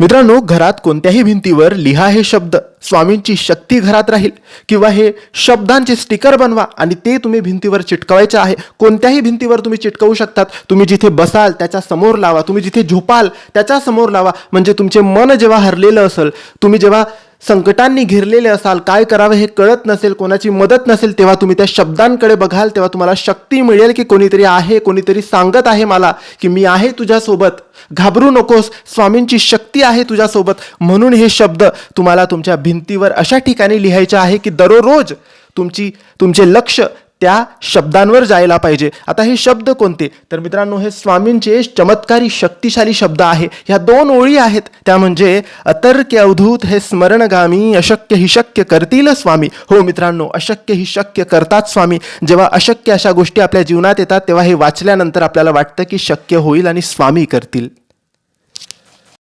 मित्रांनो, घरात कोणत्याही भिंतीवर लिहा हे शब्द. स्वामींची शक्ती घरात राहील. किंवा हे शब्दांचे स्टिकर बनवा आणि ते तुम्ही भिंतीवर चिटकवायचे आहे. कोणत्याही भिंतीवर तुम्ही चिटकवू शकतात. तुम्ही जिथे बसाल त्याच्या समोर लावा, तुम्ही जिथे झोपाल त्याच्या समोर लावा. म्हणजे तुमचे मन जेव्हा हरलेलं असेल, तुम्ही जेव्हा संकटांनी घेरलेले असाल, काय करावे हे कळत नसेल, कोणाची मदत नसेल, तेव्हा तुम्ही त्या शब्दांकडे बघाल, तेव्हा तुम्हाला शक्ती मिळेल की कोणीतरी आहे, कोणीतरी सांगत आहे मला की मी आहे तुझ्यासोबत, घाबरू नकोस, स्वामींची शक्ती आहे तुझ्यासोबत. म्हणून हे शब्द तुम्हाला तुमच्या भिंतीवर अशा ठिकाणी लिहायचे आहे की दररोज तुमचे लक्ष त्या शब्दांवर जायला पाहिजे. आता हे शब्द कोणते? तर मित्रांनो, हे स्वामींचे चमत्कारी शक्तिशाली शब्द आहे. ह्या 2 ओळी आहेत, त्या म्हणजे अतर्क्य अवधूत हे स्मरणगामी, अशक्य ही शक्य करतील स्वामी. हो मित्रांनो, अशक्य ही शक्य करतात स्वामी. जेव्हा अशक्य अशा गोष्टी आपल्या जीवनात येतात, तेव्हा हे वाचल्यानंतर आपल्याला वाटतं की शक्य होईल आणि स्वामी करतील.